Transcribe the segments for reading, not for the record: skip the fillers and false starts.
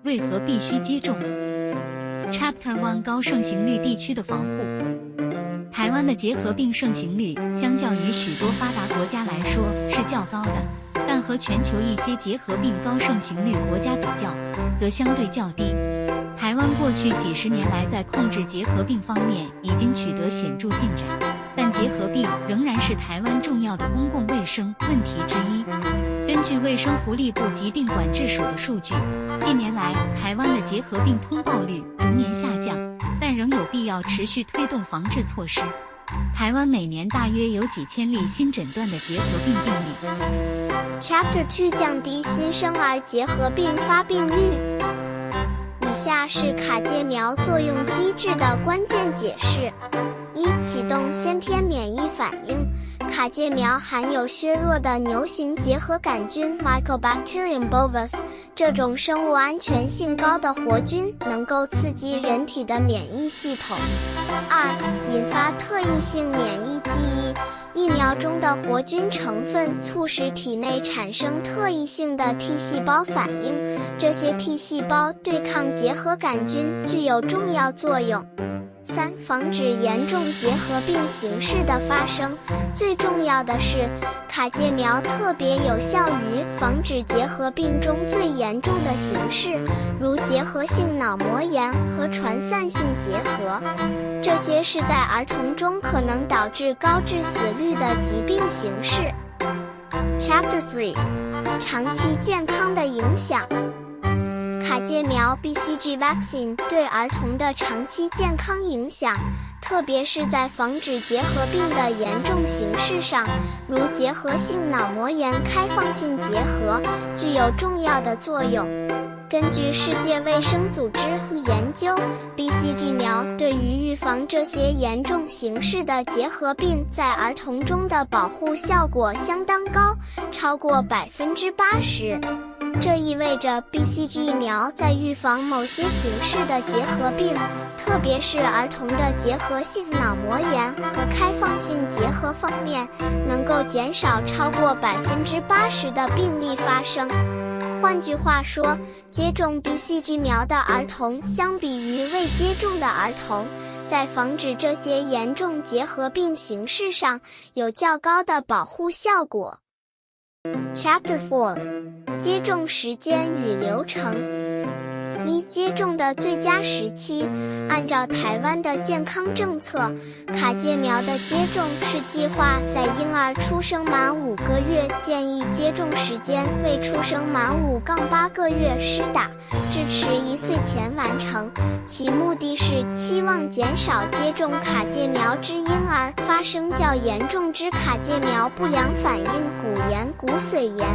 为何必须接种 ？Chapter 1 高盛行率地区的防护。台湾的结核病盛行率相较于许多发达国家来说是较高的，但和全球一些结核病高盛行率国家比较，则相对较低。台湾过去几十年来在控制结核病方面已经取得显著进展，但结核病仍然是台湾重要的公共卫生问题之一。根据卫生福利部疾病管制署的数据，近年来台湾的结核病通报率逐年下降，但仍有必要持续推动防治措施。台湾每年大约有几千例新诊断的结核病病例。Chapter 2 降低新生儿结核病发病率。以下是卡介苗作用机制的关键解释：一、启动先天免疫反应。卡介苗含有削弱的牛型结核杆菌 Mycobacterium bovis， 这种生物安全性高的活菌能够刺激人体的免疫系统。二、引发特异性免疫记忆。疫苗中的活菌成分促使体内产生特异性的 T 细胞反应，这些 T 细胞对抗结核杆菌具有重要作用。三、防止严重结核病形式的发生。最重要的是，卡介苗特别有效于防止结核病中最严重的形式，如结核性脑膜炎和传散性结核。这些是在儿童中可能导致高致死率的疾病形式。Chapter 3 长期健康的影响。卡介苗 BCG vaccine 对儿童的长期健康影响，特别是在防止结核病的严重形式上，如结核性脑膜炎开放性结核，具有重要的作用。根据世界卫生组织研究， BCG 苗对于预防这些严重形式的结核病在儿童中的保护效果相当高，超过80%。这意味着 BCG 疫苗在预防某些形式的结核病，特别是儿童的结核性脑膜炎和开放性结核方面，能够减少超过80%的病例发生。换句话说，接种 BCG 苗的儿童相比于未接种的儿童，在防止这些严重结核病形式上有较高的保护效果。Chapter 4 接种时间与流程。一、接种的最佳时期。按照台湾的健康政策，卡介苗的接种是计划在婴儿出生满5个月，建议接种时间为出生满5-8个月施打，至迟1岁前完成。其目的是期望减少接种卡介苗之婴儿发生较严重之卡介苗不良反应骨炎、骨髓炎。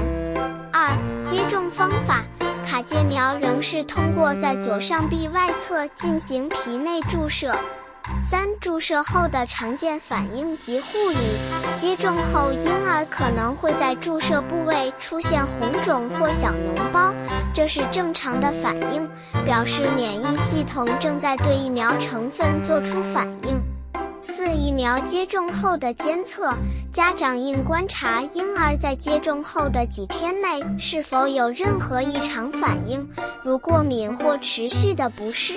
二、接种方法。卡介苗仍是通过在左上臂外侧进行皮内注射。三、注射后的常见反应及护理。接种后，婴儿可能会在注射部位出现红肿或小脓包，这是正常的反应，表示免疫系统正在对疫苗成分做出反应。四、疫苗接种后的监测。家长应观察婴儿在接种后的几天内是否有任何异常反应，如过敏或持续的不适。